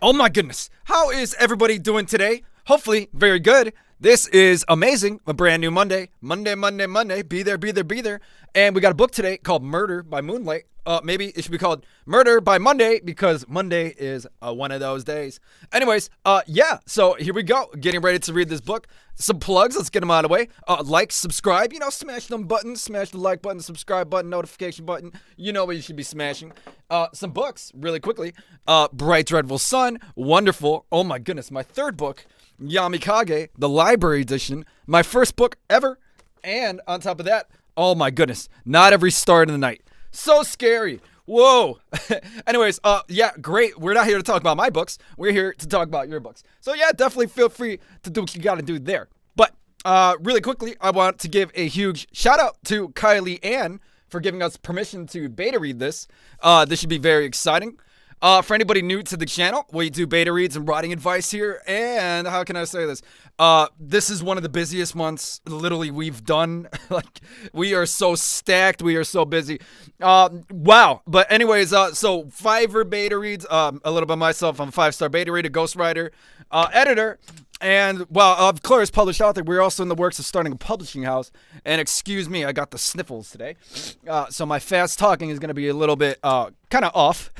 Oh my goodness. How is everybody doing today? Hopefully, very good. This is amazing. A brand new Monday. Monday. Be there, be there, be there. And we got a book today called Murder by Moonlight. Maybe it should be called Murder by Monday because Monday is one of those days. Anyways, yeah, so here we go. Getting ready to read this book. Some plugs, let's get them out of the way. Like, subscribe, smash them buttons. Smash the like button, subscribe button, notification button. You know what you should be smashing. Some books, really quickly. Bright Dreadful Sun, wonderful. Oh my goodness, my third book, Yamikage, the library edition. My first book ever. And on top of that, oh my goodness, Not Every Star in the Night. So scary. Whoa. Anyways, yeah, great. We're not here to talk about my books. We're here to talk about your books. So yeah, definitely feel free to do what you got to do there. But really quickly, I want to give a huge shout out to Kylie Ann for giving us permission to beta read this. This should be very exciting. For anybody new to the channel, we do beta reads and writing advice here. And how can I say this? This is one of the busiest months literally we've done. Like, we are so stacked. We are so busy. Wow. But anyways, so Fiverr beta reads, a little bit myself. I'm a 5-star beta reader, ghostwriter, editor. And, well, of course, published author. We're also in the works of starting a publishing house. And excuse me, I got the sniffles today. So my fast talking is going to be a little bit kind of off.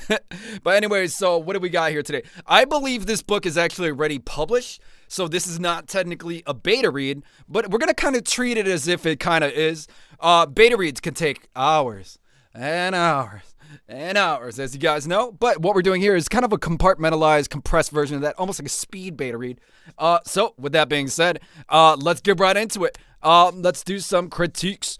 But anyways, so what do we got here today? I believe this book is actually already published. So this is not technically a beta read. But we're going to kind of treat it as if it kind of is. Beta reads can take hours and hours and hours, as you guys know. But what we're doing here is kind of a compartmentalized, compressed version of that, almost like a speed beta read. So with that being said, let's get right into it. Let's do some critiques.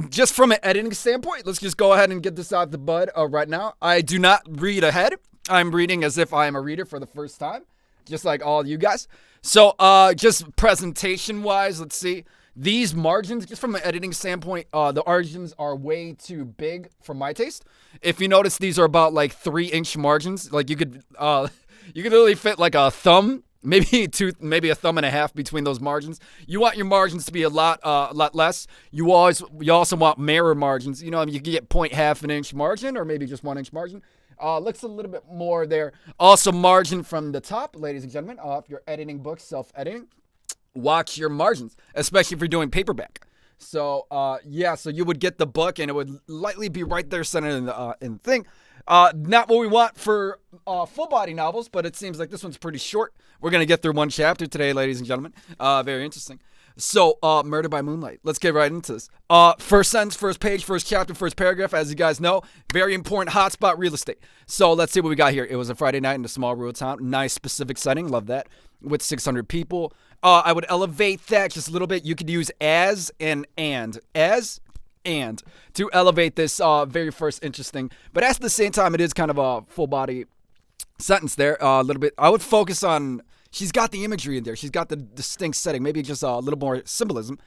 Just from an editing standpoint, let's just go ahead and get this out of the bud right now. I do not read ahead. I'm reading as if I am a reader for the first time, just like all you guys. So just presentation-wise, let's see. These margins, just from an editing standpoint, the margins are way too big for my taste. If you notice, these are about like 3-inch margins. Like you could literally fit like a thumb, maybe a thumb and a half between those margins. You want your margins to be a lot less. You also want mirror margins. You can get 0.5 an inch margin or maybe just 1 inch margin. Looks a little bit more there. Also, margin from the top, ladies and gentlemen. If you're editing books, self-editing, watch your margins, especially if you're doing paperback. So, yeah, so you would get the book, and it would lightly be right there centered in the thing. Not what we want for full-body novels, but it seems like this one's pretty short. We're going to get through one chapter today, ladies and gentlemen. Very interesting. So, Murder by Moonlight. Let's get right into this. First sentence, first page, first chapter, first paragraph. As you guys know, very important hotspot real estate. So, let's see what we got here. It was a Friday night in a small rural town. Nice specific setting. Love that. With 600 people. I would elevate that just a little bit. You could use as and. As and to elevate this very first interesting. But at the same time, it is kind of a full body sentence there. A little bit. I would focus on. She's got the imagery in there. She's got the distinct setting. Maybe just a little more symbolism.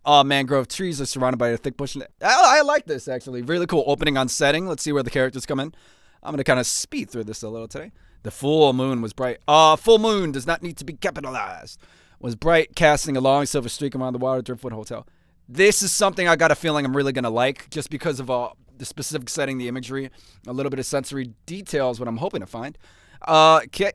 Mangrove trees are surrounded by a thick bush. I like this, actually. Really cool opening on setting. Let's see where the characters come in. I'm going to kind of speed through this a little today. The full moon was bright. Full moon does not need to be capitalized. Was bright, casting a long silver streak around the water Driftwood Hotel. This is something I got a feeling I'm really going to like just because of the specific setting, the imagery, a little bit of sensory details, what I'm hoping to find. Okay.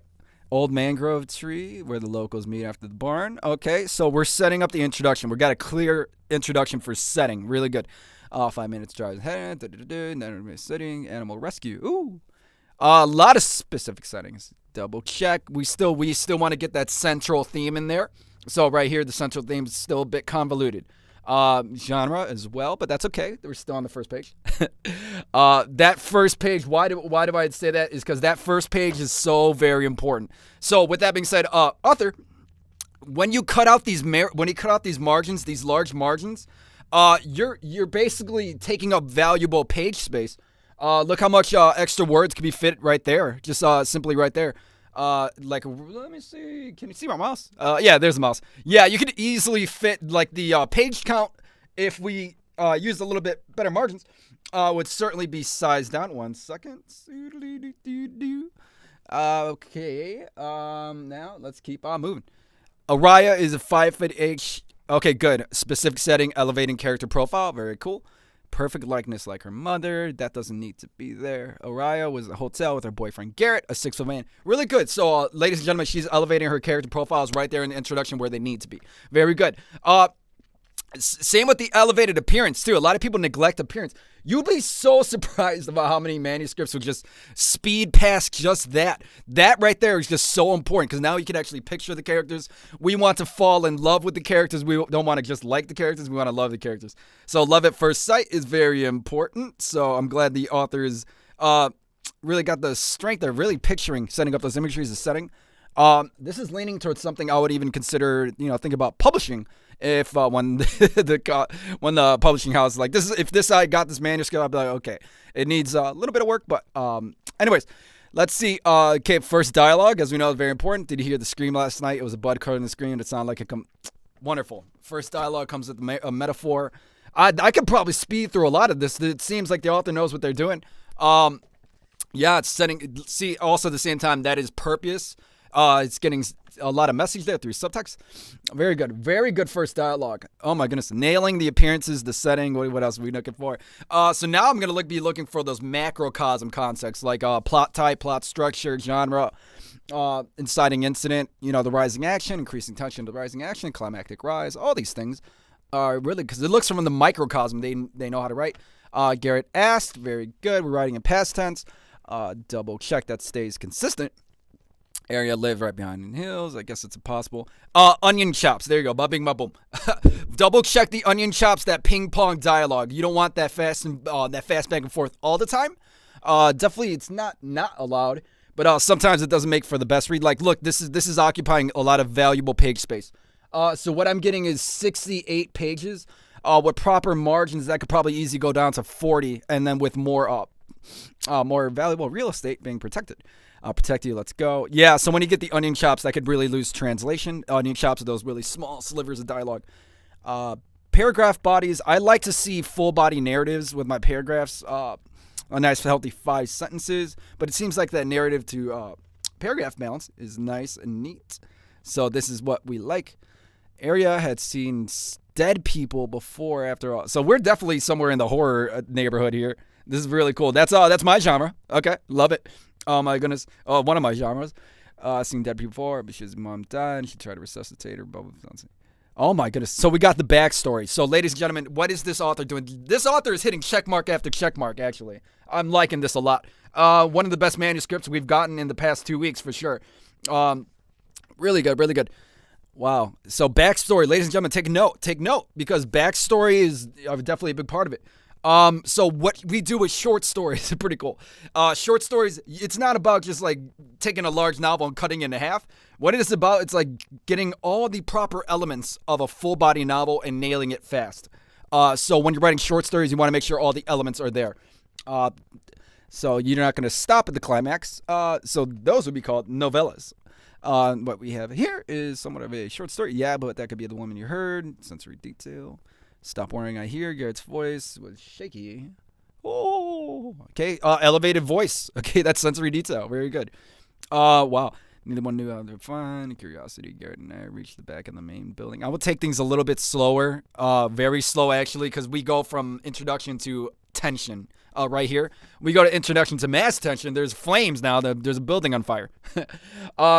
Old mangrove tree where the locals meet after the barn. Okay, so we're setting up the introduction. We got a clear introduction for setting. Really good. 5 minutes drive ahead. Setting. Animal rescue. Ooh. A lot of specific settings. Double check. We still want to get that central theme in there. So right here, the central theme is still a bit convoluted. Genre as well, but that's okay. We're still on the first page. That first page, why do I say that? Is because that first page is so very important. So with that being said, author, when you cut out these margins, these large margins, you're basically taking up valuable page space. Look how much extra words can be fit right there, just simply right there. Like, let me see. Can you see my mouse? Yeah, there's the mouse. Yeah, you could easily fit like the page count if we used a little bit better margins. Would certainly be sized down. 1 second. Okay. Now let's keep on moving. Araya is a 5'8". Okay, good. Specific setting, elevating character profile. Very cool. Perfect likeness like her mother. That doesn't need to be there. Araya was at a hotel with her boyfriend Garrett, a 6'4" man. Really good. So, ladies and gentlemen, she's elevating her character profiles right there in the introduction where they need to be. Very good. Same with the elevated appearance, too. A lot of people neglect appearance. You'd be so surprised about how many manuscripts will just speed past just that. That right there is just so important because now you can actually picture the characters. We want to fall in love with the characters. We don't want to just like the characters. We want to love the characters. So love at first sight is very important. So I'm glad the authors really got the strength of really picturing, setting up those imageries, the setting. This is leaning towards something I would even consider, think about publishing. If when the publishing house is like this is if this I got this manuscript, I'd be like, okay, it needs a little bit of work, but anyways, let's see. Okay, first dialogue, as we know, is very important. Did you hear the scream last night? It was a bud cutting the scream. It sounded like wonderful. First dialogue comes with a metaphor. I could probably speed through a lot of this. It seems like the author knows what they're doing. Yeah, it's setting. See, also at the same time, that is purpose. It's getting a lot of message there through subtext. Very good. Very good first dialogue. Oh my goodness. Nailing the appearances, the setting. What else are we looking for? So now I'm going to be looking for those macrocosm concepts like plot type, plot structure, genre, inciting incident, the rising action, increasing tension, the rising action, climactic rise. All these things are really, because it looks from the microcosm. They know how to write. Garrett asked. Very good. We're writing in past tense. Double check that stays consistent. Area live right behind the hills. I guess it's impossible. Onion chops. There you go. Ba-bing, ba-boom. Double check the onion chops. That ping pong dialogue. You don't want that fast back and forth all the time. Definitely, it's not allowed. But sometimes it doesn't make for the best read. Like, look, this is occupying a lot of valuable page space. So what I'm getting is 68 pages. With proper margins, that could probably easily go down to 40, and then with more valuable real estate being protected. Protect you, let's go. Yeah, so when you get the onion chops, that could really lose translation. Onion chops are those really small slivers of dialogue. Paragraph bodies, I like to see full body narratives with my paragraphs. A nice, healthy 5 sentences. But it seems like that narrative to paragraph balance is nice and neat. So this is what we like. Area had seen dead people before, after all. So we're definitely somewhere in the horror neighborhood here. This is really cool. That's my genre. Okay, love it. Oh my goodness. Oh, one of my genres. Seen dead people before, but his mom died and she tried to resuscitate her. Oh my goodness. So we got the backstory. So ladies and gentlemen, what is this author doing? This author is hitting checkmark after checkmark, actually. I'm liking this a lot. One of the best manuscripts we've gotten in the past 2 weeks for sure. Really good, really good. Wow. So backstory, ladies and gentlemen, take note, because backstory is definitely a big part of it. So what we do with short stories is pretty cool. Short stories, it's not about just like taking a large novel and cutting it in half. What it is about, it's like getting all the proper elements of a full body novel and nailing it fast. So when you're writing short stories, you want to make sure all the elements are there. So you're not going to stop at the climax. So those would be called novellas. What we have here is somewhat of a short story. Yeah, but that could be the woman you heard. Sensory detail. Stop worrying, I hear. Garrett's voice was shaky. Oh, okay. Elevated voice. Okay, that's sensory detail. Very good. Wow. Neither one knew how to find. Curiosity. Garrett and I reached the back of the main building. I will take things a little bit slower. Very slow, actually, because we go from introduction to tension. Right here. We go to introduction to mass tension. There's flames now. There's a building on fire.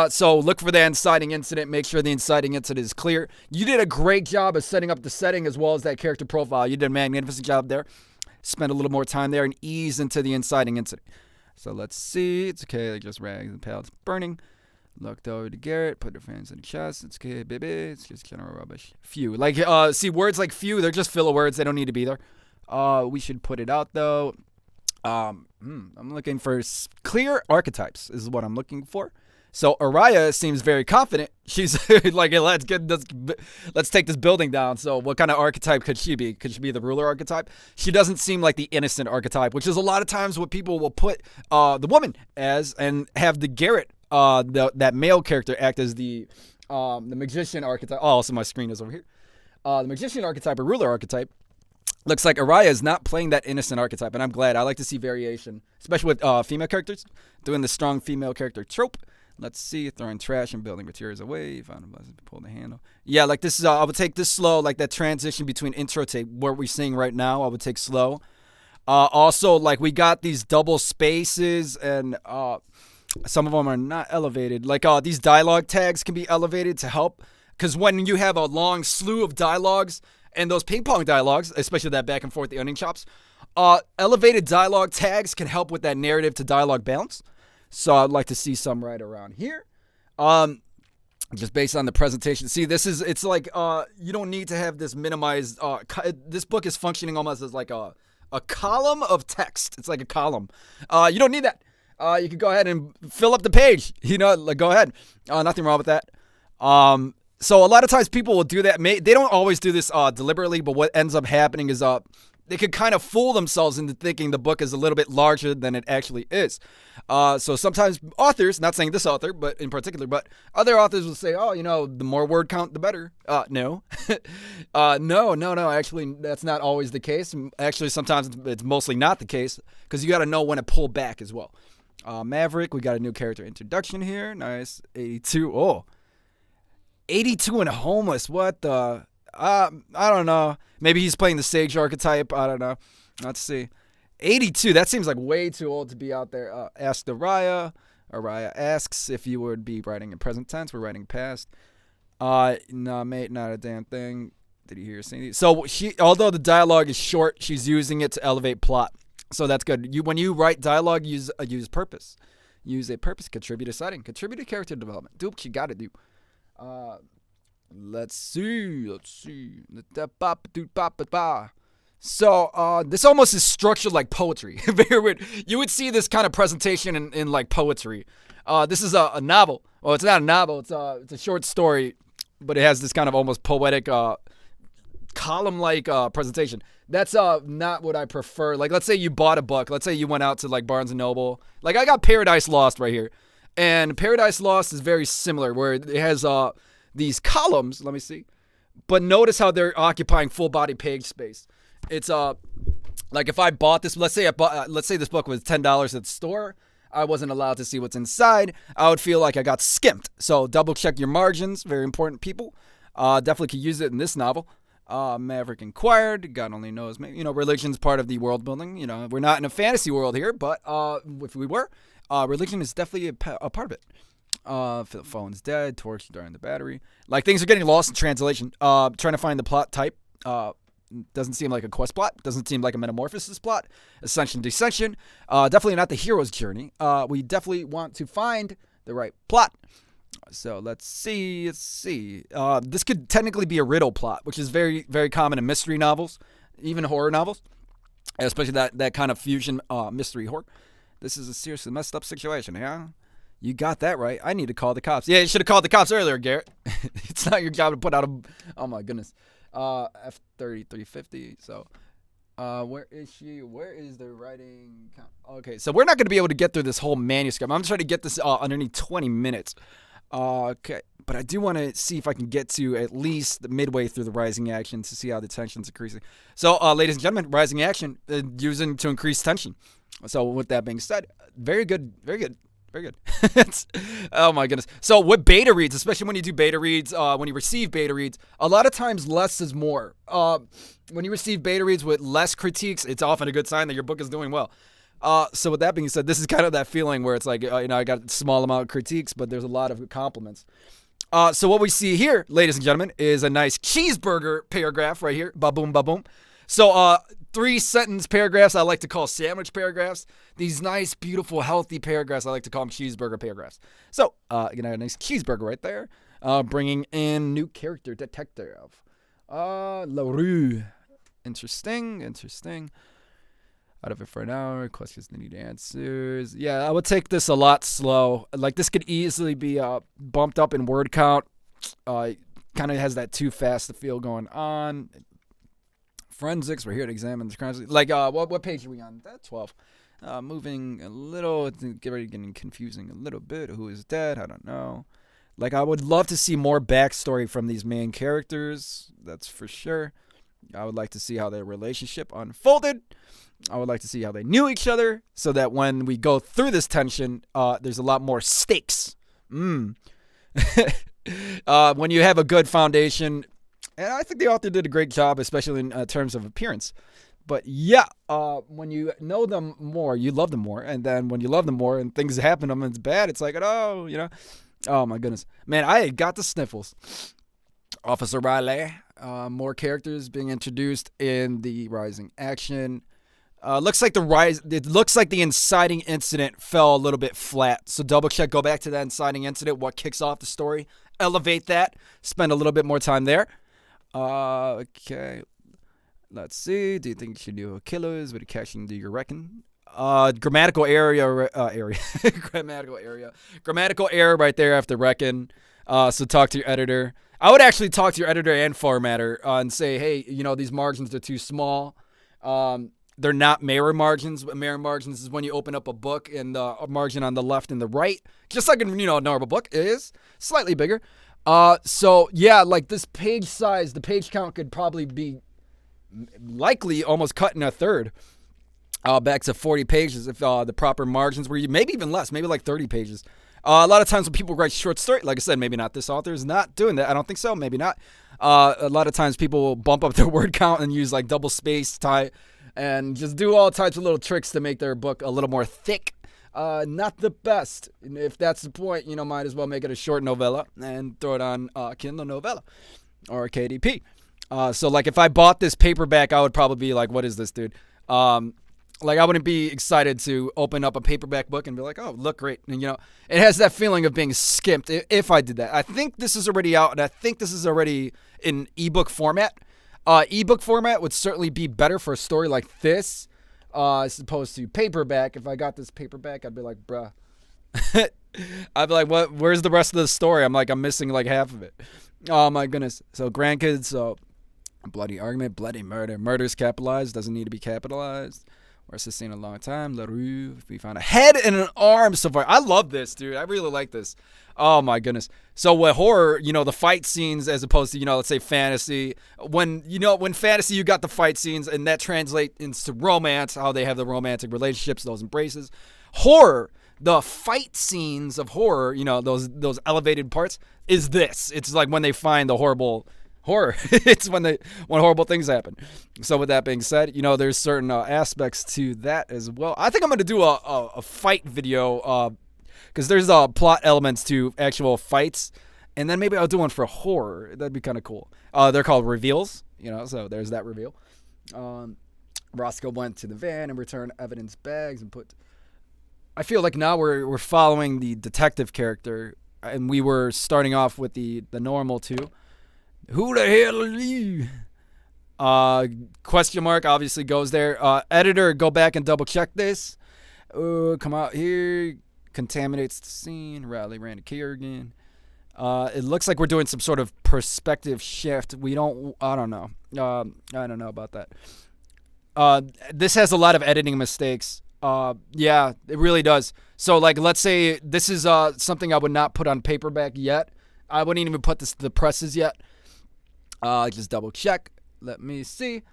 So look for the inciting incident. Make sure the inciting incident is clear. You did a great job of setting up the setting as well as that character profile. You did a magnificent job there. Spend a little more time there and ease into the inciting incident. So let's see. It's okay. They just rags and pallets burning. Looked over to Garrett. Put their hands in the chest. It's okay, baby. It's just general rubbish. Few. Like, see, words like few, they're just filler words. They don't need to be there. We should put it out, though. I'm looking for clear archetypes is what I'm looking for. So Araya seems very confident. She's like, hey, let's take this building down. So what kind of archetype could she be? Could she be the ruler archetype? She doesn't seem like the innocent archetype, which is a lot of times what people will put the woman as, and have the Garrett, that male character, act as the magician archetype. Oh, also my screen is over here. The magician archetype or ruler archetype. Looks like Araya is not playing that innocent archetype, and I'm glad. I like to see variation, especially with female characters, doing the strong female character trope. Let's see. Throwing trash and building materials away. Found a blessing. Pull the handle. Yeah, like this is. I would take this slow, like that transition between intro to what we're seeing right now. I would take slow. Also, like we got these double spaces, and some of them are not elevated. Like these dialogue tags can be elevated to help, because when you have a long slew of dialogues and those ping pong dialogues, especially that back and forth, the onion chops, elevated dialogue tags can help with that narrative to dialogue balance. So I'd like to see some right around here. Just based on the presentation. See, it's like, you don't need to have this minimized, this book is functioning almost as like a column of text. It's like a column. You don't need that. You can go ahead and fill up the page. Like go ahead. Nothing wrong with that. So a lot of times people will do that. They don't always do this deliberately, but what ends up happening is they could kind of fool themselves into thinking the book is a little bit larger than it actually is. So sometimes authors, not saying this author, but in particular, but other authors will say, the more word count, the better. No. No. Actually, that's not always the case. Actually, sometimes it's mostly not the case, because you got to know when to pull back as well. Maverick, we got a new character introduction here. Nice. 82. Oh. 82 and homeless. What the... I don't know. Maybe he's playing the sage archetype. I don't know. Let's see. 82. That seems like way too old to be out there. Ask Araya. Araya asks if you would be writing in present tense. We're writing past. No, mate, not a damn thing. Did you hear her saying? So although the dialogue is short, she's using it to elevate plot. So that's good. When you write dialogue, use purpose. Use a purpose. Contribute to setting. Contribute to character development. Do what you got to do. Let's see. So, this almost is structured like poetry. Very weird. You would see this kind of presentation in like poetry. This is a novel. Well, it's not a novel. It's a short story, but it has this kind of almost poetic, column-like presentation. That's not what I prefer. Like, let's say you bought a book. Let's say you went out to like Barnes and Noble. Like, I got Paradise Lost right here, and Paradise Lost is very similar, where it has these columns. Let me see. But notice how they're occupying full body page space. It's like if I bought this, let's say this book was $10 at the store, I wasn't allowed to see what's inside. I would feel like I got skimped. So double check your margins, very important, people. Definitely could use it in this novel. Maverick inquired. God only knows. Religion's part of the world building. We're not in a fantasy world here, but if we were, religion is definitely a part of it. The phone's dead. Torch during the battery. Like, things are getting lost in translation. Trying to find the plot type. Doesn't seem like a quest plot. Doesn't seem like a metamorphosis plot. Ascension, descension. Definitely not the hero's journey. We definitely want to find the right plot. So let's see. This could technically be a riddle plot, which is very, very common in mystery novels, even horror novels, especially that kind of fusion mystery horror. This is a seriously messed up situation, yeah? You got that right. I need to call the cops. Yeah, you should have called the cops earlier, Garrett. It's not your job to put out oh my goodness. F3350. So, where is she? Where is the writing count? Okay, so we're not going to be able to get through this whole manuscript. I'm trying to get this underneath 20 minutes. Okay, but I do want to see if I can get to at least midway through the rising action to see how the tension's increasing. So, ladies and gentlemen, rising action using to increase tension. So, with that being said, very good. Very good. Oh my goodness. So with beta reads, especially when you do beta reads, when you receive beta reads, a lot of times less is more. When you receive beta reads with less critiques, it's often a good sign that your book is doing well. So with that being said, this is kind of that feeling where it's like, I got a small amount of critiques, but there's a lot of compliments. So what we see here, ladies and gentlemen, is a nice cheeseburger paragraph right here. Ba-boom, ba-boom. So 3-sentence paragraphs I like to call sandwich paragraphs. These nice, beautiful, healthy paragraphs I like to call them cheeseburger paragraphs. So, a nice cheeseburger right there. Bringing in new character, detective. LaRue. Interesting. Out of it for an hour. Questions that need answers. Yeah, I would take this a lot slow. Like, this could easily be bumped up in word count. Kind of has that too fast to feel going on. Forensics, we're here to examine the crimes. Like, what page are we on? That's 12. Moving a little, getting confusing a little bit. Who is dead? I don't know. Like, I would love to see more backstory from these main characters. That's for sure. I would like to see how their relationship unfolded. I would like to see how they knew each other, so that when we go through this tension, there's a lot more stakes. When you have a good foundation, and I think the author did a great job, especially in terms of appearance. But yeah, when you know them more, you love them more. And then when you love them more and things happen to them and it's bad, it's like, oh, oh my goodness. Man, I got the sniffles. Officer Riley, more characters being introduced in the rising action. It looks like the inciting incident fell a little bit flat. So double check, go back to that inciting incident, what kicks off the story, elevate that, spend a little bit more time there. Okay. Let's see. Do you think you should do killers? What are you catching? Do you reckon? Grammatical area. Grammatical error right there after reckon. So talk to your editor. I would actually talk to your editor and formatter and say, hey, these margins are too small. They're not mirror margins. Mirror margins is when you open up a book and the margin on the left and the right, just like a normal book, is slightly bigger. So yeah, like this page size, the page count could probably be likely almost cut in a third, back to 40 pages if the proper margins were, maybe even less, maybe like 30 pages. A lot of times when people write short story, like I said, maybe not, this author is not doing that. I don't think so. Maybe not. A lot of times people will bump up their word count and use like double space, tie, and just do all types of little tricks to make their book a little more thick. Not the best. If that's the point, might as well make it a short novella and throw it on Kindle novella or KDP. So like if I bought this paperback, I would probably be like, what is this, dude? Like I wouldn't be excited to open up a paperback book and be like, oh, look great. And it has that feeling of being skimped if I did that. I think this is already out, and I think this is already in ebook format. Ebook format would certainly be better for a story like this, as opposed to paperback. If I got this paperback, I'd be like, bruh. I'd be like, what? Where's the rest of the story? I'm missing like half of it. Oh my goodness. So grandkids, so bloody argument, bloody murder. Murder's capitalized, doesn't need to be capitalized. Worst seen in a long time. LaRue, we found a head and an arm so far. I love this, dude. I really like this. Oh my goodness. So with horror, the fight scenes as opposed to, let's say fantasy. When fantasy, you got the fight scenes and that translates into romance, how they have the romantic relationships, those embraces. Horror, the fight scenes of horror, those elevated parts, is this. It's like when they find the horrible horror. It's when horrible things happen. So with that being said, there's certain aspects to that as well. I think I'm going to do a fight video because there's plot elements to actual fights. And then maybe I'll do one for horror. That'd be kind of cool. They're called reveals, so there's that reveal. Roscoe went to the van and returned evidence bags and put... I feel like now we're following the detective character, and we were starting off with the normal two. Who the hell are you? Question mark obviously goes there. Editor, go back and double check this. Come out here. Contaminates the scene. Riley Randy Kerrigan. It looks like we're doing some sort of perspective shift. I don't know. I don't know about that. This has a lot of editing mistakes. Yeah, it really does. So like, let's say this is something I would not put on paperback yet. I wouldn't even put this to the presses yet. Just double check. Let me see.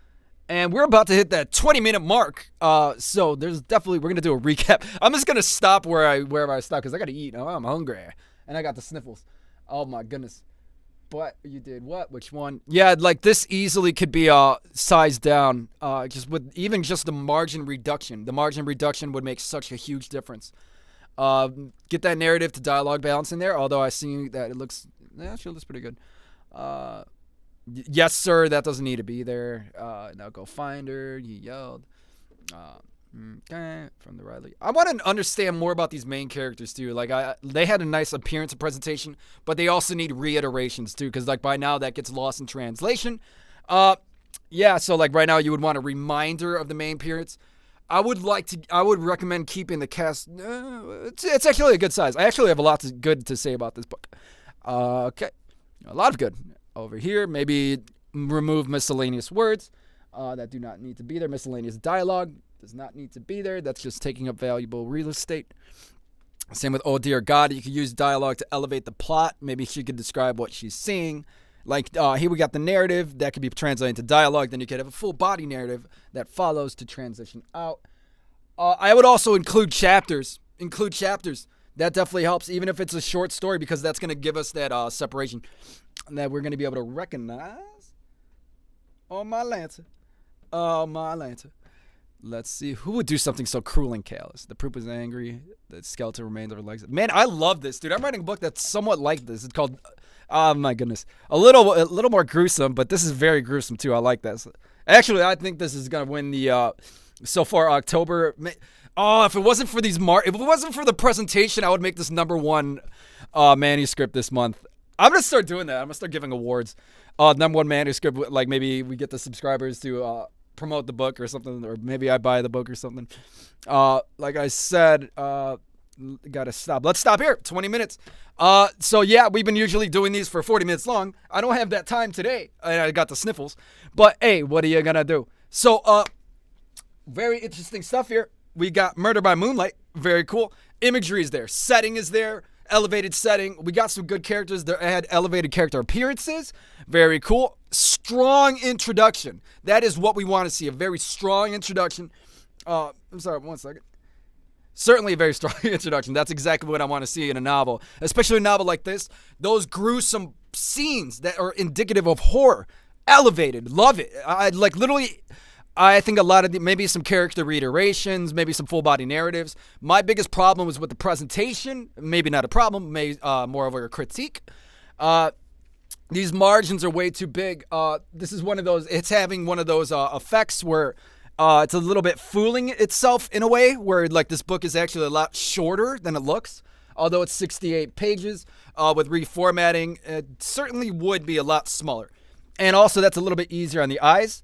And we're about to hit that 20-minute mark. So there's definitely, we're going to do a recap. I'm just going to stop wherever I stop because I got to eat. Oh, I'm hungry. And I got the sniffles. Oh my goodness. But you did what? Which one? Yeah, like this easily could be sized down just with even just the margin reduction. The margin reduction would make such a huge difference. Get that narrative to dialogue balance in there. Although I see that it looks, actually looks pretty good. Yes, sir, that doesn't need to be there. Now go find her. You yelled. Okay, from the Riley. I want to understand more about these main characters too. Like they had a nice appearance and presentation, but they also need reiterations too, because like by now that gets lost in translation. Yeah, so like right now you would want a reminder of the main appearance. I would recommend keeping the cast. It's actually a good size. I actually have a lot good to say about this book. Okay, a lot of good. Over here, maybe remove miscellaneous words that do not need to be there. Miscellaneous dialogue does not need to be there. That's just taking up valuable real estate. Same with, oh dear God, you could use dialogue to elevate the plot. Maybe she could describe what she's seeing. Like here we got the narrative that could be translated into dialogue. Then you could have a full body narrative that follows to transition out. I would also include chapters. That definitely helps, even if it's a short story, because that's going to give us that separation that we're going to be able to recognize. Oh, my Lancer. Oh, my Lancer. Let's see. Who would do something so cruel and callous? The poop is angry. The skeleton remains over legs. Man, I love this, dude. I'm writing a book that's somewhat like this. It's called, oh, my goodness. A little more gruesome, but this is very gruesome, too. I like this. Actually, I think this is going to win the, so far, October. Oh, if it wasn't for if it wasn't for the presentation, I would make this #1 manuscript this month. I'm going to start doing that. I'm going to start giving awards. #1 manuscript, like maybe we get the subscribers to promote the book or something, or maybe I buy the book or something. Like I said, gotta stop. Let's stop here. 20 minutes. So yeah, we've been usually doing these for 40 minutes long. I don't have that time today. I got the sniffles. But hey, what are you gonna do? So very interesting stuff here. We got Murder by Moonlight. Very cool. Imagery is there. Setting is there. Elevated setting. We got some good characters. They had elevated character appearances. Very cool. Strong introduction. That is what we want to see. A very strong introduction. I'm sorry, 1 second. Certainly a very strong introduction. That's exactly what I want to see in a novel. Especially a novel like this. Those gruesome scenes that are indicative of horror. Elevated. Love it. I think a lot of maybe some character reiterations, maybe some full body narratives. My biggest problem was with the presentation. Maybe not a problem, more of a critique. These margins are way too big. This is one of those, it's having one of those effects where it's a little bit fooling itself in a way, where like this book is actually a lot shorter than it looks. Although it's 68 pages, with reformatting, it certainly would be a lot smaller. And also that's a little bit easier on the eyes.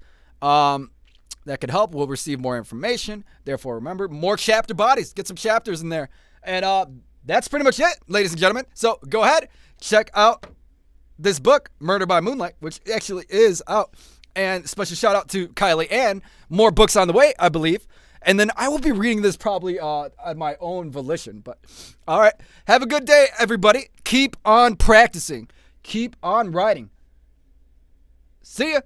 That could help. We'll receive more information. Therefore, remember, more chapter bodies. Get some chapters in there. And that's pretty much it, ladies and gentlemen. So go ahead, check out this book, Murder by Moonlight, which actually is out. And special shout out to Kylie Ann. More books on the way, I believe. And then I will be reading this probably on my own volition. But all right, have a good day, everybody. Keep on practicing. Keep on writing. See ya.